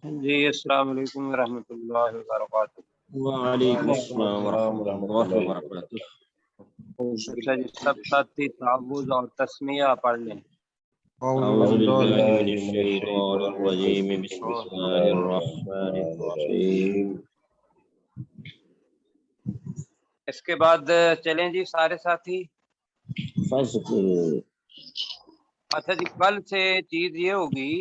جی السلام علیکم ورحمۃ اللہ وبرکاتہ۔ وعلیکم السلام ورحمۃ اللہ وبرکاتہ۔ اچھا جی، سب ساتھی تعوذ اور تسمیہ پڑھ لیں۔ اعوذ باللہ من الشیطان الرجیم، بسم اللہ الرحمن الرحیم۔ اس کے بعد چلیں جی سارے ساتھی۔ فذکر، اچھا جی، کل سے چیز یہ ہوگی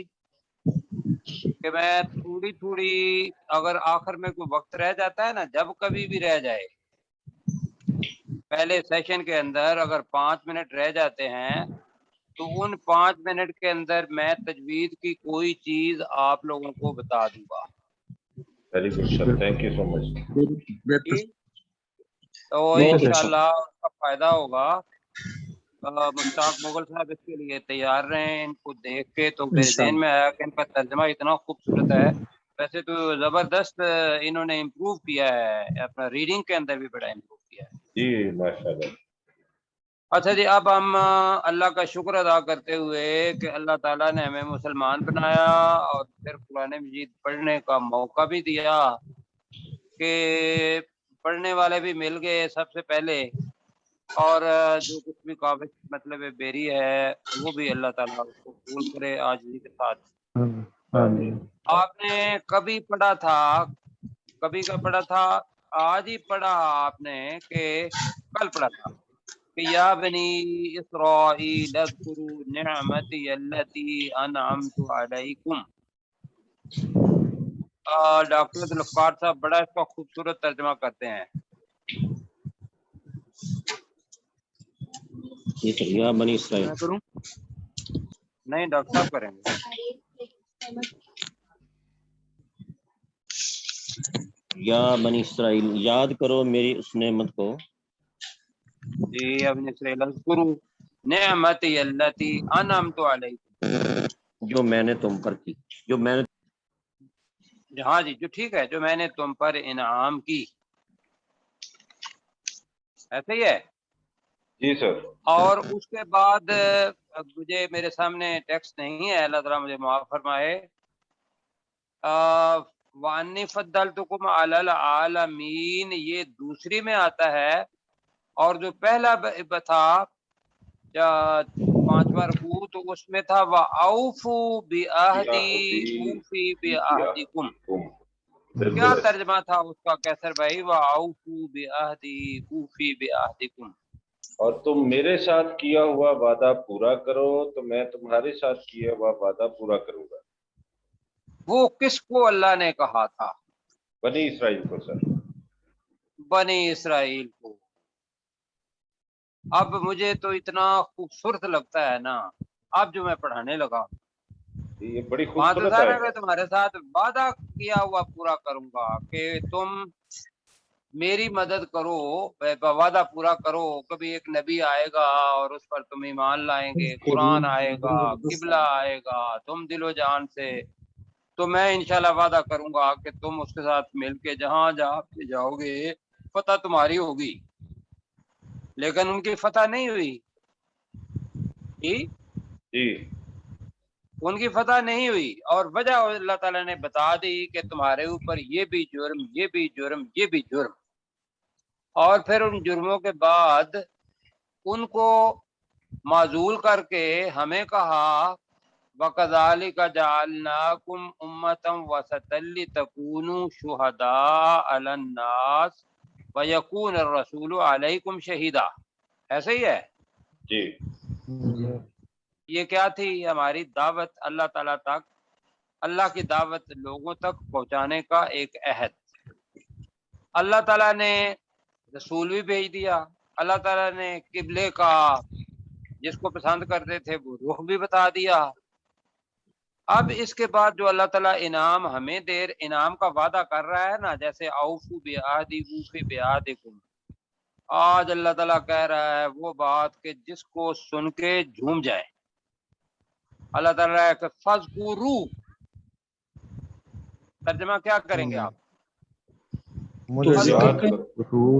کہ میں تھوڑی تھوڑی، اگر آخر میں کوئی وقت رہ جاتا ہے نا، جب کبھی بھی رہ جائے، پہلے سیشن کے اندر اگر 5 منٹ رہ جاتے ہیں تو ان 5 منٹ کے اندر میں تجوید کی کوئی چیز آپ لوگوں کو بتا دوں گا۔ Very good sir, thank you so much. تو انشاءاللہ اس کا فائدہ ہوگا۔ مشتاق مغل صاحب اس کے لیے تیار رہیں۔ ان کو دیکھ کے تو میرے ذہن میں آیا کہ ان کا ترجمہ اتنا خوبصورت ہے، ویسے تو زبردست انہوں نے امپروو کیا ہے، اپنا ریڈنگ کے اندر بھی بڑا امپروو کیا ہے جی ماشاءاللہ۔ اچھا جی، اب ہم اللہ کا شکر ادا کرتے ہوئے کہ اللہ تعالیٰ نے ہمیں مسلمان بنایا اور پھر قرآن مجید پڑھنے کا موقع بھی دیا کہ پڑھنے والے بھی مل گئے سب سے پہلے، اور جو کچھ بھی کاغذ مطلب بیری ہے وہ بھی اللہ تعالیٰ اس کو قبول کرے عاجزی کے ساتھ۔ آپ نے کبھی پڑھا تھا، کبھی کا پڑھا تھا، آج ہی پڑھا آپ نے کہ کل پڑھا تھا کہ یا بنی اسرائیل اذکروا نعمتی التی انعمت علیکم۔ ڈاکٹر ذوالفقار صاحب بڑا اس کا خوبصورت ترجمہ کرتے ہیں۔ یا بنی اسرائیل، میں کروں؟ نہیں، ڈاکٹر صاحب کریں گے۔ یا بنی اسرائیل، یاد کرو میری اس نعمت کو، جی ابن اسرائیل اذکروا نعمتی التی انعمت علیکم، جو میں نے تم پر کی، جو میں نے ہاں جی، جو ٹھیک ہے، جو میں نے تم پر انعام کی، ایسے ہی ہے۔ جی سر۔ اور اس کے بعد مجھے میرے سامنے ٹیکسٹ نہیں ہے، اللہ تعالیٰ مجھے معاف فرمائے، وانی فضلتکم علی العالمین یہ دوسری میں آتا ہے، اور جو پہلا تھا 5واں رکوع تو اس میں تھا وَأَوْفُوا بِعَہْدِی أُوفِ بِعَہْدِکم۔ کیا ترجمہ تھا اس کا کیسر بھائی؟ وَأَوْفُوا بِعَہْدِی أُوفِ بِعَہْدِکم۔ اور تم میرے ساتھ کیا ہوا وعدہ پورا کرو تو میں تمہارے ساتھ کیا ہوا وعدہ پورا کروں گا۔ وہ کس کو اللہ نے کہا تھا؟ بنی اسرائیل کو سر۔ بنی اسرائیل کو۔ اب مجھے تو اتنا خوبصورت لگتا ہے نا، اب جو میں پڑھانے لگا، یہ بڑی وہاں تو خوبصورت ظاہر ہے آیت میں ہے۔ تمہارے ساتھ وعدہ کیا ہوا پورا کروں گا کہ تم میری مدد کرو، وعدہ پورا کرو۔ کبھی ایک نبی آئے گا اور اس پر تم ایمان لائیں گے، قرآن آئے گا، قبلہ آئے گا، تم دل و جان سے، تو میں انشاءاللہ وعدہ کروں گا کہ تم اس کے ساتھ مل کے جہاں جہاں پہ جاؤ گے فتح تمہاری ہوگی۔ لیکن ان کی فتح نہیں ہوئی، جی ان کی فتح نہیں ہوئی، اور وجہ اللہ تعالیٰ نے بتا دی کہ تمہارے اوپر یہ بھی جرم، یہ بھی جرم، یہ بھی جرم، اور پھر ان جرموں کے بعد ان کو معزول کر کے ہمیں کہا وَكَذَلِكَ جَعَلْنَاكُمْ أُمَّةً وَسَطًا لِتَكُونُوا شُهَدَاءَ عَلَى النَّاسِ وَيَكُونَ الرَّسُولُ عَلَيْكُمْ شَهِيدًا۔ ایسے ہی ہے۔ جی یہ کیا تھی؟ ہماری دعوت اللہ تعالیٰ تک، اللہ کی دعوت لوگوں تک پہنچانے کا ایک عہد۔ اللہ تعالیٰ نے رسول بھی بھیج دیا، اللہ تعالیٰ نے قبلے کا جس کو پسند کرتے تھے وہ رخ بھی بتا دیا۔ اب اس کے بعد جو اللہ تعالیٰ انعام ہمیں انعام کا وعدہ کر رہا ہے نا، جیسے اوفوا بعہدی اوفی بعہدکم، آج اللہ تعالیٰ کہہ رہا ہے وہ بات کہ جس کو سن کے جھوم جائے۔ اللہ تعالیٰ ہے کہ فَاذْکُرُوا، ترجمہ کیا کریں گے آپ؟ یاد کرو۔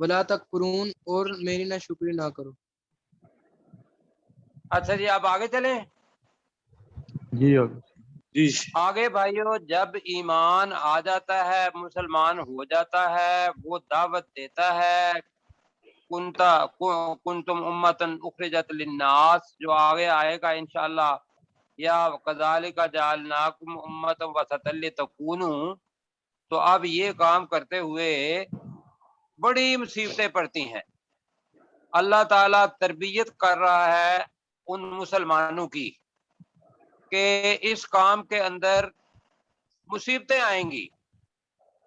ولا تکفرون اور میری نہ شکری نہ کرو. اچھا جی آپ آگے چلیں. جی جی آگے بھائیو جب ایمان آ جاتا ہے مسلمان ہو جاتا ہے وہ دعوت دیتا ہے کنتم امتن اخرجت للناس جو آگے آئے گا انشاءاللہ یا کذالک جعلناکم امتا وسطا لتکونوا. تو اب یہ کام کرتے ہوئے بڑی مصیبتیں پڑتی ہیں. اللہ تعالیٰ تربیت کر رہا ہے ان مسلمانوں کی کہ اس کام کے اندر مصیبتیں آئیں گی.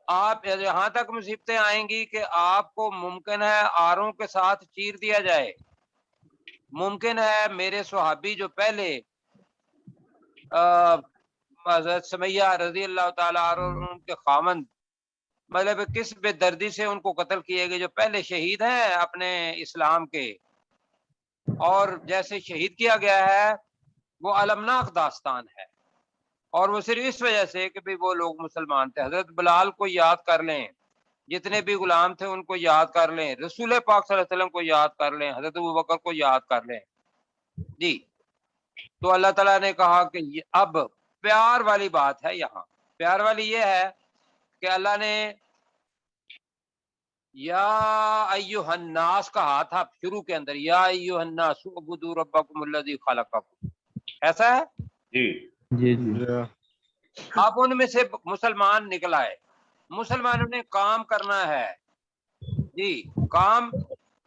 آپ یہاں تک مصیبتیں آئیں گی کہ آپ کو ممکن ہے آروں کے ساتھ چیر دیا جائے. ممکن ہے میرے صحابی جو پہلے حضرت سمیہ رضی اللہ تعالیٰ عنہ ان کے خامند مطلب کس بے دردی سے ان کو قتل کیے گئے جو پہلے شہید ہیں اپنے اسلام کے، اور جیسے شہید کیا گیا ہے وہ المناک داستان ہے. اور وہ صرف اس وجہ سے کہ بھی وہ لوگ مسلمان تھے. حضرت بلال کو یاد کر لیں، جتنے بھی غلام تھے ان کو یاد کر لیں، رسول پاک صلی اللہ علیہ وسلم کو یاد کر لیں، حضرت ابوبکر کو یاد کر لیں. جی تو اللہ تعالیٰ نے کہا کہ اب پیار والی بات ہے. یہاں پیار والی یہ ہے کہ اللہ نے یا ایھا الناس کہا تھا شروع کے اندر، یا ایھا الناس اعبدوا ربکم الذی خلقکم. ایسا ہے. جی جی جی آپ ان میں سے مسلمان نکل آئے. مسلمانوں نے کام کرنا ہے. جی کام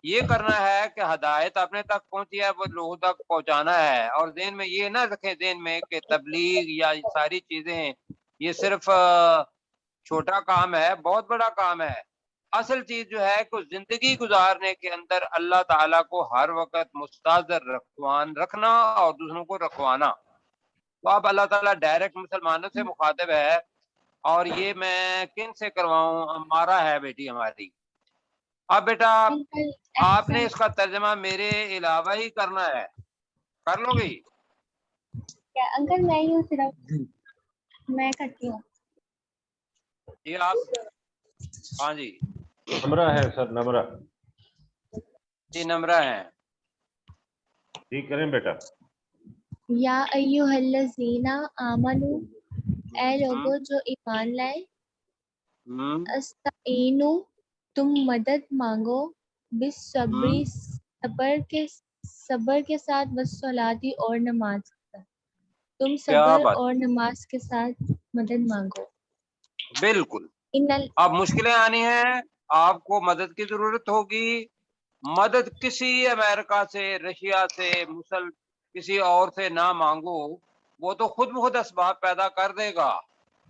یہ کرنا ہے کہ ہدایت اپنے تک پہنچی ہے وہ لوگوں تک پہنچانا ہے. اور ذہن میں یہ نہ رکھیں ذہن میں کہ تبلیغ یا ساری چیزیں یہ صرف چھوٹا کام ہے، بہت بڑا کام ہے. اصل چیز جو ہے کہ زندگی گزارنے کے اندر اللہ تعالیٰ کو ہر وقت مستحضر رکھنا اور دوسروں کو رکھوانا. تو اب اللہ تعالیٰ ڈائریکٹ مسلمانوں سے مخاطب ہے. اور یہ میں کن سے کرواؤں؟ ہمارا ہے بیٹی ہماری. اب بیٹا انکل آپ نے اس کا ترجمہ میرے علاوہ ہی کرنا ہے، کر لو گی؟ کیا انکل میں ہی ہوں، صرف میں کرتی ہوں. جی آپ ہاں جی نمرہ ہے سر، نمرہ. جی نمرہ ہیں. جی کریں بیٹا. یا ایھا الذین آمنو، اے لوگو جو ایمان لائے، استعینوا تم مدد مانگو، بالصبر صبر کے ساتھ، والصلاۃ اور نماز کے ساتھ. تم کیا صبر بات، اور نماز کے ساتھ مدد مانگو. بالکل. ان اب مشکلیں آنی ہیں، آپ کو مدد کی ضرورت ہوگی. مدد کسی امریکہ سے، رشیا سے، کسی اور سے نہ مانگو. وہ تو خود بخود اسباب پیدا کر دے گا.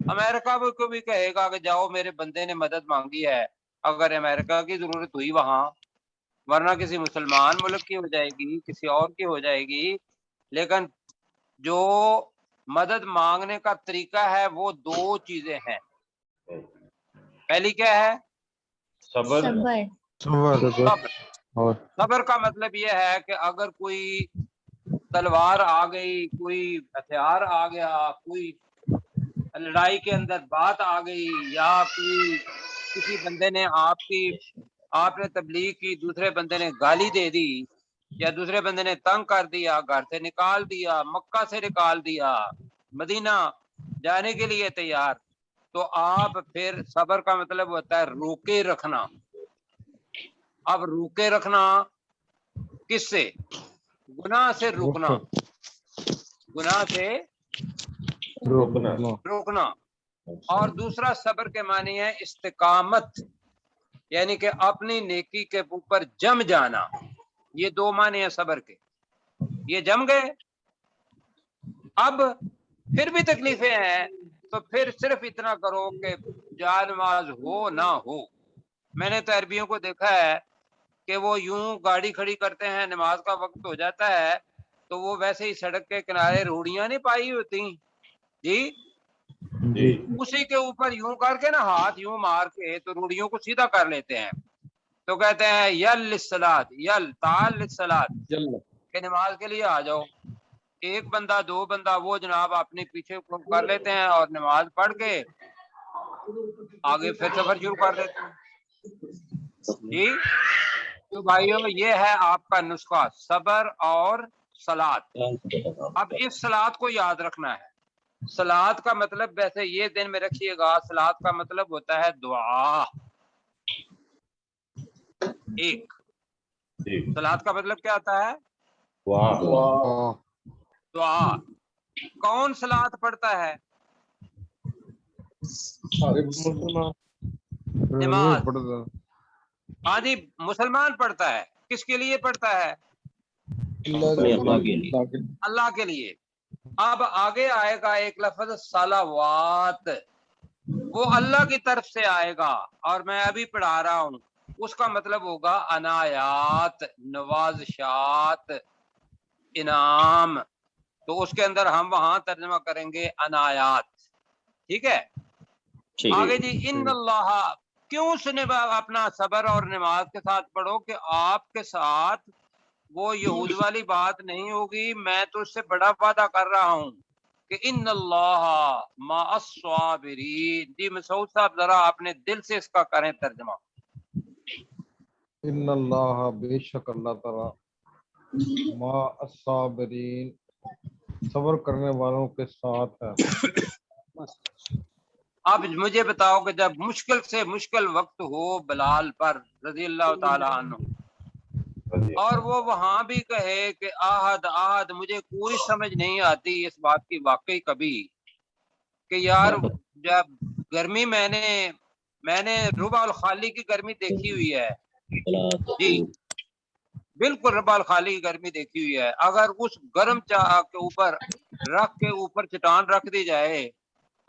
امریکہ کو بھی کہے گا کہ جاؤ میرے بندے نے مدد مانگی ہے، اگر امریکہ کی ضرورت ہوئی وہاں، ورنہ کسی مسلمان ملک کی ہو جائے گی، کسی اور کی ہو جائے گی. لیکن جو مدد مانگنے کا طریقہ ہے وہ دو چیزیں ہیں. پہلی کیا ہے؟ صبر. صبر. صبر کا مطلب یہ ہے کہ اگر کوئی تلوار آ گئی، کوئی ہتھیار آ گیا، کوئی لڑائی کے اندر بات آ گئی، یا کوئی کسی بندے نے آپ نے تبلیغ کی، دوسرے بندے نے گالی دے دی، یا دوسرے بندے نے تنگ کر دیا، گھر سے نکال دیا، مکہ سے نکال دیا، مدینہ جانے کے لیے تیار، تو آپ پھر صبر کا مطلب ہوتا ہے روکے رکھنا. اب روکے رکھنا کس سے؟ گناہ سے روکنا. گناہ سے روکنا. اور دوسرا صبر کے معنی ہے استقامت، یعنی کہ اپنی نیکی کے اوپر جم جانا. یہ دو معنی ہیں صبر کے. یہ جم گئے. اب پھر بھی تکلیفیں ہیں تو پھر صرف اتنا کرو کہ جا نماز ہو نہ ہو. میں نے تو عربیوں کو دیکھا ہے کہ وہ یوں گاڑی کھڑی کرتے ہیں، نماز کا وقت ہو جاتا ہے تو وہ ویسے ہی سڑک کے کنارے روڑیاں نہیں پائی ہوتی، جی اسی کے اوپر یوں کر کے نا ہاتھ یوں مار کے تو روڑیوں کو سیدھا کر لیتے ہیں. تو کہتے ہیں یل للصلاۃ، یل تعال للصلاۃ، کہ نماز کے لیے آ جاؤ. ایک بندہ دو بندہ وہ جناب اپنے پیچھے کر لیتے ہیں اور نماز پڑھ کے آگے پھر سفر شروع کر دیتے ہیں. جی تو بھائیوں یہ ہے آپ کا نسخہ صبر اور صلات۔ اب اس صلات کو یاد رکھنا ہے۔ صلات کا مطلب ویسے یہ دن میں رکھیے گا، صلات کا مطلب ہوتا ہے دعا۔ ایک جی صلات کا مطلب کیا ہوتا ہے؟ واہ دعا۔ کون صلات پڑھتا ہے؟ مسلمان نماز۔ پڑھتا ہاں جی مسلمان پڑھتا ہے۔ کس کے لیے پڑھتا ہے؟ اللہ کے لیے۔ اللہ کے لیے۔ اب آگے آئے گا ایک لفظ صلوات، وہ اللہ کی طرف سے آئے گا، اور میں ابھی پڑھا رہا ہوں۔ اس کا مطلب ہوگا عنایات، نوازشات، انعام۔ تو اس کے اندر ہم وہاں ترجمہ کریں گے عنایات۔ ٹھیک ہے ٹھیک آگے جی، ان اللہ، کیوں سنے اپنا صبر اور نماز کے ساتھ پڑھو کہ آپ کے ساتھ وہ یہود والی بات نہیں ہوگی۔ میں تو اس سے بڑا وعدہ کر رہا ہوں کہ ان اللہ مع الصابرین۔ جی مسعود صاحب ذرا اپنے دل سے اس کا کریں ترجمہ۔ ان اللہ، بے شک اللہ تعالی، مع الصابرین، صبر کرنے والوں کے ساتھ ہے۔ اب مجھے بتاؤ کہ جب مشکل سے مشکل وقت ہو بلال پر رضی اللہ تعالی عنہ، اور وہ وہاں بھی کہے کہ آہد آہد، مجھے کوئی سمجھ نہیں آتی اس بات کی واقعی کبھی کہ یار جب گرمی میں نے ربع الخالی کی گرمی دیکھی ہوئی ہے، جی بالکل ربع الخالی کی گرمی دیکھی ہوئی ہے، اگر اس گرم چاہ کے اوپر رکھ کے اوپر چٹان رکھ دی جائے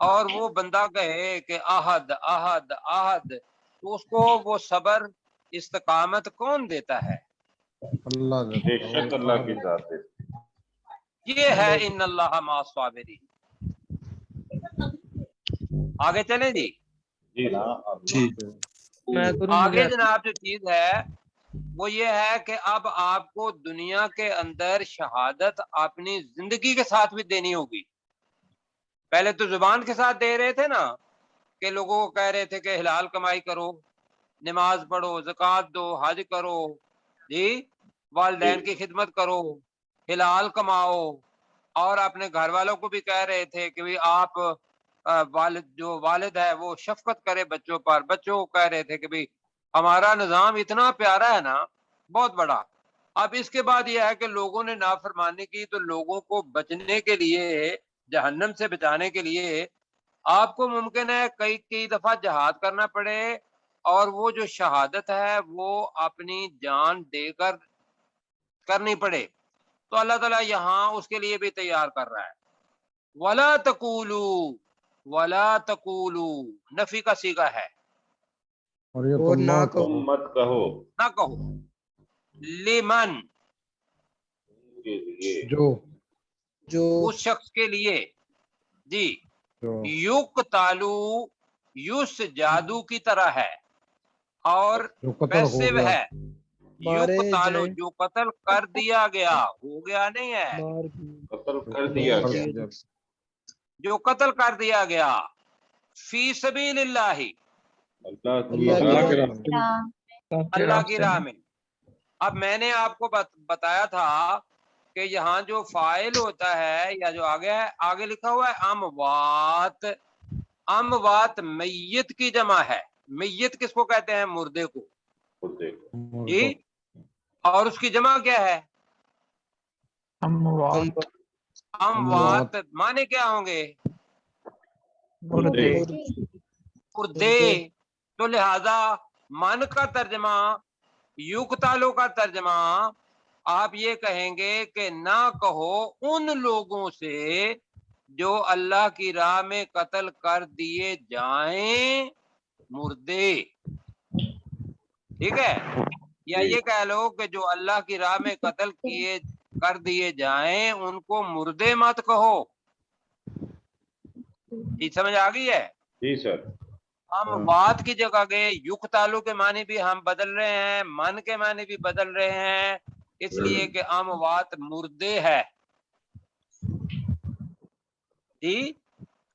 اور وہ بندہ کہے کہ آہد آہد آہد، تو اس کو وہ صبر استقامت کون دیتا ہے؟ اللہ بے شک اللہ کی ذات ہے۔ یہ ہے ان اللہ مع الصابرین۔ آگے چلیں جی۔ جی میں کروں آگے مجھے جناب جو چیز ہے وہ یہ ہے کہ اب آپ کو دنیا کے اندر شہادت اپنی زندگی کے ساتھ بھی دینی ہوگی۔ پہلے تو زبان کے ساتھ دے رہے تھے نا، کہ لوگوں کو کہہ رہے تھے کہ حلال کمائی کرو، نماز پڑھو، زکوٰۃ دو، حج کرو، جی والدین کی خدمت کرو، حلال کماؤ، اور اپنے گھر والوں کو بھی کہہ رہے تھے کہ آپ جو والد ہے وہ شفقت کرے بچوں پر۔ بچوں کو کہہ رہے تھے کہ بھی ہمارا نظام اتنا پیارا ہے نا، بہت بڑا۔ اب اس کے بعد یہ ہے کہ لوگوں نے نافرمانی کی، تو لوگوں کو بچنے کے لیے، جہنم سے بچانے کے لیے آپ کو ممکن ہے کئی دفعہ جہاد کرنا پڑے، اور وہ جو شہادت ہے وہ اپنی جان دے کر کرنی پڑے۔ تو اللہ تعالیٰ یہاں اس کے لیے بھی تیار کر رہا ہے۔ وَلَا تَقُولُوا، وَلَا تَقُولُوا نفی کا صیغہ ہے، اور یہ اور تو نہ نہ کہو۔ تم مت کہو نہ کہو، لمن کے لیے جو اس شخص کے لیے، جی جو یقتالو، یس جادو کی طرح ہے اور جو قتل ہو پیسو گیا، ہے، مارے یقتالو جائیں، جو قتل کر دیا گیا، ہو گیا نہیں ہے، مار قتل کر دیا گیا جو قتل کر دیا گیا، فی سبیل اللہ، اللہ اللہ کی کی راہ اللہ کی راہ میں۔ اب میں نے آپ کو بتایا تھا کہ یہاں جو فاعل ہوتا ہے یا جو آگے لکھا ہوا ہے اموات، اموات میت کی جمع ہے۔ میت کس کو کہتے ہیں؟ مردے کو، ہوتے جی اور اس کی جمع کیا ہے؟ اموات معنی کیا ہوں گے؟ مردے مردے۔ تو لہذا من کا ترجمہ، یقتالو کا ترجمہ آپ یہ کہیں گے کہ نہ کہو ان لوگوں سے جو اللہ کی راہ میں قتل کر دیے جائیں، مردے، ٹھیک ہے؟ یا یہ کہہ لو کہ جو اللہ کی راہ میں قتل کر دیے جائیں ان کو مردے مت کہو۔ یہ سمجھ آ گئی ہے؟ جی سر ہم وات کی جگہ گئے، یقتالو کے معنی بھی ہم بدل رہے ہیں، من کے معنی بھی بدل رہے ہیں، اس لیے کہ اموات مردے ہے، جی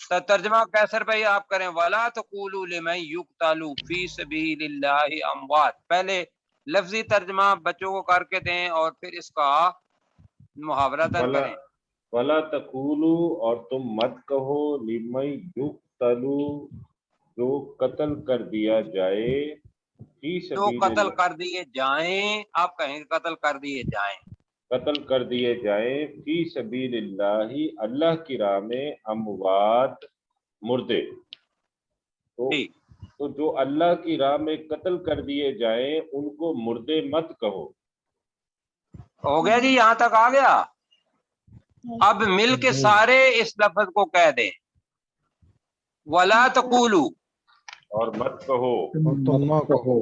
تو ترجمہ کیسر بھائی آپ کریں، ولا تقولوا لمن یقتل فی سبیل اللہ اموات. پہلے لفظی ترجمہ بچوں کو کر کے دیں اور پھر اس کا محاورہ تن کریں. ولا تقولو، اور تم مت کہو، لمن یقتلو، جو قتل کر دیا جائے، فی جو سبیل قتل اللہ، کر دیے جائیں، آپ کہیں قتل کر دیے جائیں. قتل کر دیے جائیں، فی سبیل اللہ، اللہ کی راہ میں، اموات، مردے. جی تو جو اللہ کی راہ میں قتل کر دیے جائیں ان کو مردے مت کہو. ہو گیا جی، یہاں تک آ گیا. اب مل کے سارے اس لفظ کو کہہ دیں، ولا تقولوا، اور مت کہو، اور تم نہ کہو،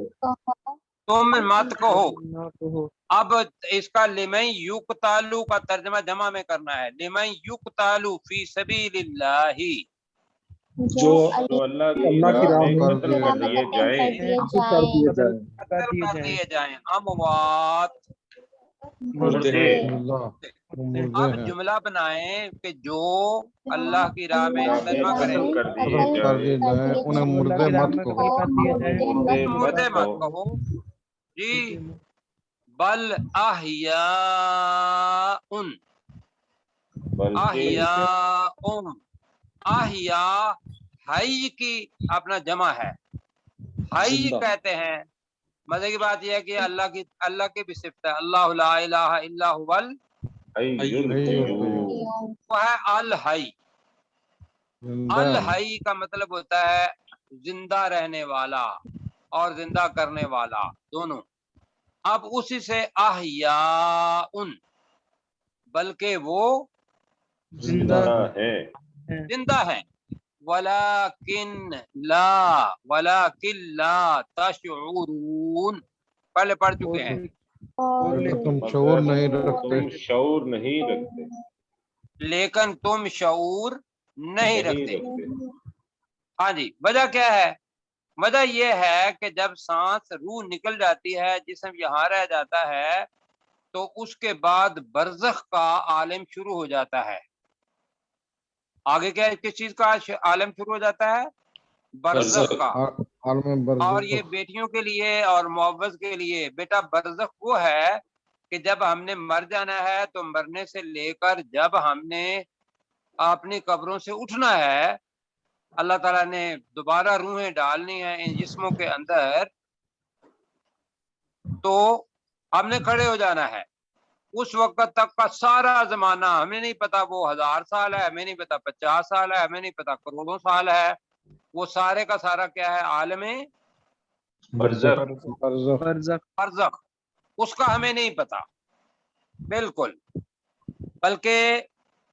تم مت کہو. اب اس کا لمن یقتلوا کا ترجمہ جمع میں کرنا ہے. لمن یقتلوا فی سبیل اللہ، جو اللہ کی راہ میں قتل کر دیے جائیں، قتل کر دیے جائیں، اموات، مردے. اللہ وہ مردے اب ہیں، جملہ بنائیں کہ جو اللہ کی راہ میں ترجمہ کریں، قتل کر دیے قتل کر دیے جائیں، جائیں انہیں مردے مت کہو. مردے مت کہو جی. بل احیاء، بلکہ احیاء حی کی اپنا جمع ہے، حی کہتے ہیں. مزے کی بات یہ ہے کہ اللہ کی بھی صفت ہے، اللہ لا الہ الا هو حی القیوم. وہ ہے الحی. زندہ ہے. الحی کا مطلب ہوتا ہے زندہ رہنے والا اور زندہ کرنے والا دونوں. اب اسی سے احیاء، بلکہ وہ زندہ ہے. زندہ ہے. ولکن لا تشعرون، پہلے پڑھ چکے ہیں. لیکن تم شعور نہیں رکھتے. تم شعور نہیں رکھتے. لیکن تم شعور نہیں رکھتے. ہاں جی، وجہ کیا ہے؟ وجہ یہ ہے کہ جب سانس روح نکل جاتی ہے، جسم یہاں رہ جاتا ہے، تو اس کے بعد برزخ کا عالم شروع ہو جاتا ہے. آگے کیا کس چیز کا عالم شروع ہو جاتا ہے؟ برزخ کا. عالم برزخ. اور یہ بیٹیوں کے لیے اور معوض کے لیے، بیٹا برزخ وہ ہے کہ جب ہم نے مر جانا ہے تو مرنے سے لے کر جب ہم نے اپنی قبروں سے اٹھنا ہے، اللہ تعالیٰ نے دوبارہ روحیں ڈالنی ہیں ان جسموں کے اندر، تو ہم نے کھڑے ہو جانا ہے. اس وقت تک کا سارا زمانہ ہمیں نہیں پتا وہ 1000 سال ہے، ہمیں نہیں پتا 50 سال ہے، ہمیں نہیں پتا کروڑوں سال ہے. وہ سارے کا سارا کیا ہے؟ عالم برزخ. برزخ. اس کا ہمیں نہیں پتا بالکل. بلکہ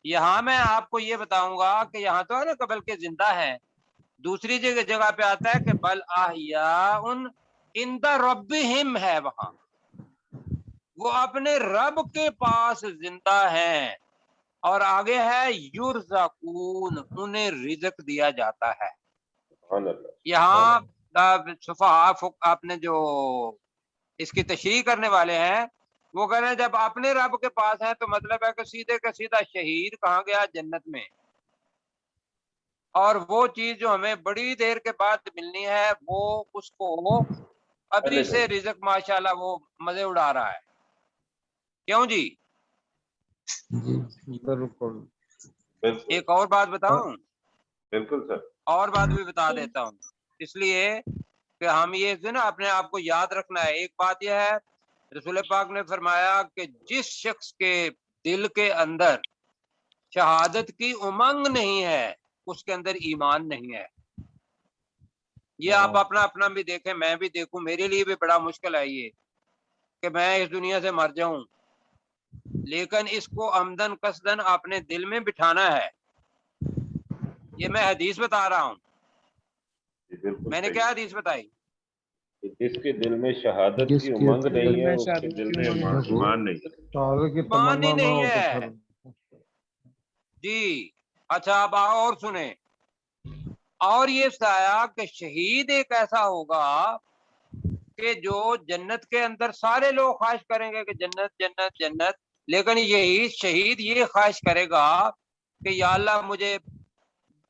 یہاں میں آپ کو یہ بتاؤں گا کہ یہاں تو ہے نا کہ بلکہ زندہ ہے. دوسری جگہ پہ آتا ہے کہ بل احیاء عند ربہم ہے، وہاں وہ اپنے رب کے پاس زندہ ہیں. اور آگے ہے یرزقون، انہیں رزق دیا جاتا ہے. سبحان اللہ. یہاں صفحہ آپ نے جو اس کی تشریح کرنے والے ہیں وہ کہہ رہے ہیں جب اپنے رب کے پاس ہیں تو مطلب ہے کہ سیدھے کا سیدھا شہید کہاں گیا؟ جنت میں. اور وہ چیز جو ہمیں بڑی دیر کے بعد ملنی ہے، وہ اس کو ابھی سے رزق ماشاءاللہ وہ مزے اڑا رہا ہے. کیوں جی؟ بالکل. ایک اور بات بتاؤں، بالکل سر. اور بات بھی بتا دیتا ہوں، اس لیے کہ ہم یہ جو نا اپنے آپ کو یاد رکھنا ہے. ایک بات یہ ہے، رسول پاک نے فرمایا کہ جس شخص کے دل کے اندر شہادت کی امنگ نہیں ہے اس کے اندر ایمان نہیں ہے. یہ آپ اپنا بھی دیکھیں، میں بھی دیکھوں، میرے لیے بھی بڑا مشکل ہے یہ کہ میں اس دنیا سے مر جاؤں، لیکن اس کو آمدن قصدن اپنے دل میں بٹھانا ہے. یہ میں حدیث بتا رہا ہوں. میں نے کیا حدیث بتائی؟ جس کے دل میں شہادت کی امنگ نہیں ہے اس کے دل میں ایمان نہیں ہے. شہادت کی ایمان تمنا ہی نہ نہیں ہو تو ہے پھر جی. اچھا اب اور سنیں، اور یہ بتایا کہ شہید ایک ایسا ہوگا کہ جو جنت کے اندر سارے لوگ خواہش کریں گے کہ جنت جنت جنت، لیکن یہی شہید یہ خواہش کرے گا کہ یا اللہ مجھے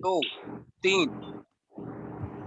2 3,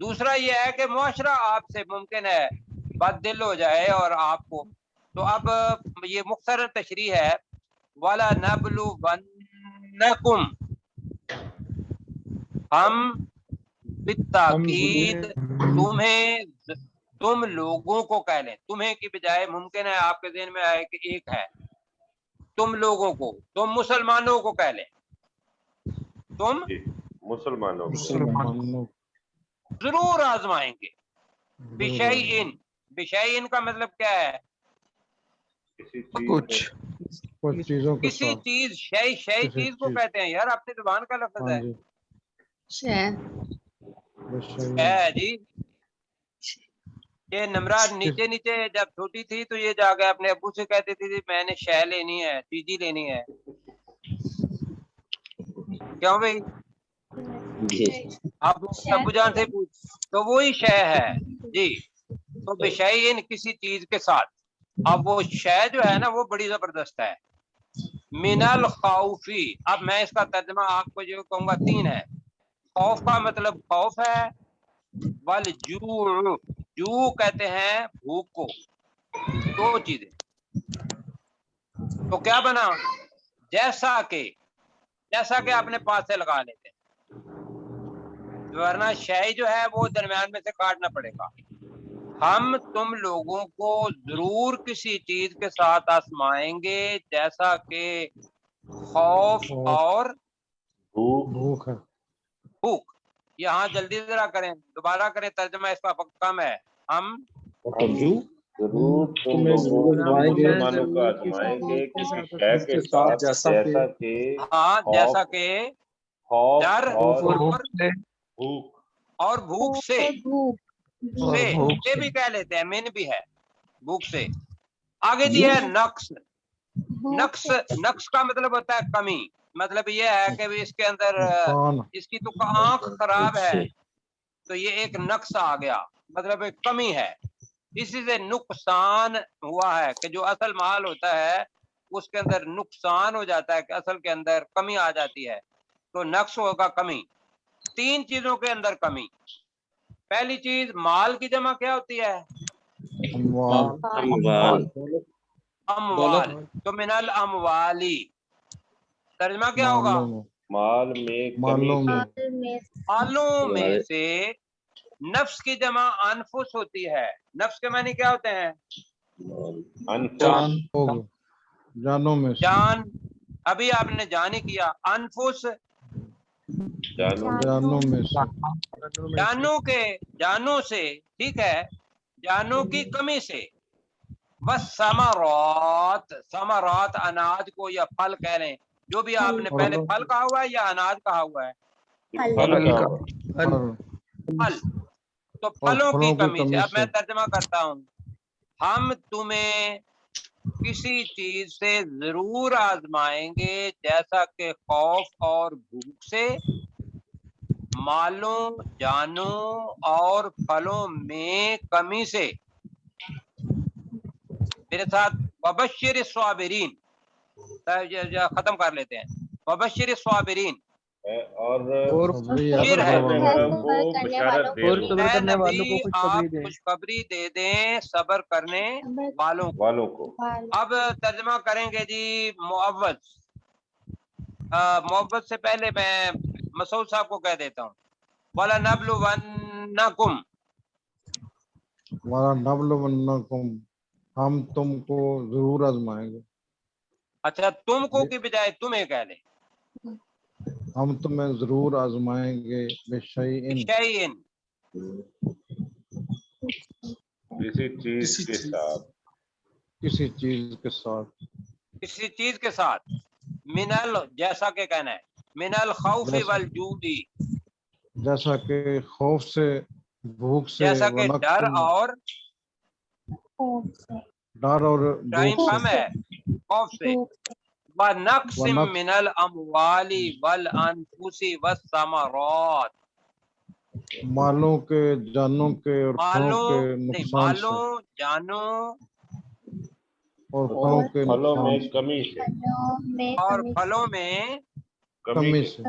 دوسرا یہ ہے کہ معاشرہ آپ سے ممکن ہے بد دل ہو جائے اور آپ کو، تو اب یہ مختصر تشریح ہے، وَلَنَبْلُوَنَّكُمْ، ہم بالتاکید تم لوگوں کو کہہ لیں، تمہیں کی بجائے ممکن ہے آپ کے ذہن میں آئے کہ ایک ہے، تم لوگوں کو، تم مسلمانوں کو کہہ لیں، تم جی مسلمانوں کو مسلمانوں ضرور آزمائیں گے، ضرور بشیئن، بشیئن کا مطلب کیا ہے؟ کسی چیز کچھ کچھ چیزوں کے کسی ساتھ چیز، شے کسی چیز کو چیز، کہتے ہیں یار، اپنی زبان کا لفظ ہاں ہے، جی بشیء، ہے جی۔ یہ نمراد نیچے نیچے جب چھوٹی تھی تو یہ جا کے اپنے ابو سے کہتی تھی میں نے شے لینی ہے، چیزی لینی ہے، کیوں بھائی؟ جی آپ ابو جان سے پوچھ، تو وہی شے ہے جی۔ تو بشیئن کسی چیز کے ساتھ، اب وہ شے جو ہے نا وہ بڑی زبردست ہے، من الخوفی، اب میں اس کا ترجمہ آپ کو جو کہوں گا تین ہے، خوف کا مطلب خوف ہے، والجوع، جو کہتے ہیں بھوک کو، دو چیزیں، تو کیا بنا؟ جیسا کہ اپنے پاس سے لگا لیتے ہیں، ورنہ شے جو ہے وہ درمیان میں سے کاٹنا پڑے گا۔ ہم تم لوگوں کو ضرور کسی چیز کے ساتھ آزمائیں گے جیسا کہ خوف اور بھوک ہے، بھوک۔ یہاں جلدی ذرا کریں، دوبارہ کریں ترجمہ، اس کا وقت کم ہے۔ ہم ضرور تم لوگوں کو مسلمانوں کو آزمائیں گے کسی شے کے ساتھ جیسا کہ ہاں جیسا کہ خوف ڈر اور بھوک بھوک سے، بھوک سے بھی کہہ لیتے ہیں، من بھی ہے، بھوک سے۔ آگے دیا ہے نقص، نقص کا مطلب ہوتا ہے کمی، مطلب یہ ہے کہ اس کے اندر نقصان، اس کی تو آنکھ خراب ہے تو یہ ایک نقص آ گیا، مطلب ایک کمی ہے، اسی سے نقصان ہوا ہے کہ جو اصل مال ہوتا ہے اس کے اندر نقصان ہو جاتا ہے کہ اصل کے اندر کمی آ جاتی ہے، تو نقص ہوگا کمی۔ تین چیزوں کے اندر کمی، پہلی چیز مال کی جمع کیا ہوتی ہے؟ اموال، اموال، تو من الاموالی، ترجمہ کیا ہوگا؟ مال میں کمی مالوں میں، مالوں میں سے، نفس کی جمع انفس ہوتی ہے، نفس کے معنی کیا ہوتے ہیں؟ انفس جانوں میں سے، جان، ابھی آپ نے جان ہی کیا، انفس جانوں میں سے، جانوں سے، ٹھیک ہے، جانوں کی کمی سے، والثمرات، ثمرات اناج کو یا پھل کہہ لیں، جو بھی آپ نے پہلے پھل کہا ہوا ہے یا اناج کہا ہوا ہے؟ پھل، تو پھلوں کی کمی سے۔ اب میں ترجمہ کرتا ہوں، ہم تمہیں کسی چیز سے ضرور آزمائیں گے جیسا کہ خوف اور بھوک سے، مالوں، جانوں اور پھلوں میں کمی سے۔ میرے ساتھ وبشر الصابرین، ختم کر لیتے ہیں، وبشر الصابرین، اور شیر ہے، بشارت دے دو اے نبی آپ خوشخبری دے دیں صبر کرنے والوں کو۔ اب ترجمہ کریں گے جی معوض، معوض سے پہلے میں مسعود صاحب کو کہہ دیتا ہوں، وَلَنَبْلُوَنَّكُمْ، وَلَنَبْلُوَنَّكُمْ، ہم تم کو ضرور آزمائیں گے، اچھا تم کو کی بجائے تمہیں کہہ لیں، ہم تمہیں ضرور آزمائیں گے بشیء، شیئن، کسی چیز کے ساتھ، کسی چیز کے ساتھ، کسی چیز کے ساتھ، منل، جیسا کہ کہنا ہے، من الخوف والجوع، جیسا کہ خوف سے، بھوک سے، جیسا کہ ڈر اور ڈر اور ٹائم بھوک کم سے، ہے، خوف سے، وَنَقْصٍ مِّنَ الْأَمْوَالِ وَالْأَنفُسِ وَالثَّمَرَاتِ، مالوں کے، جانوں کے اور پھلوں مالوں کے نہیں، نقصان سے، مالوں، جانوں اور پھلوں کے پھلوں میں نقصان سے، کمی سے، اور پھلوں میں کمی سے۔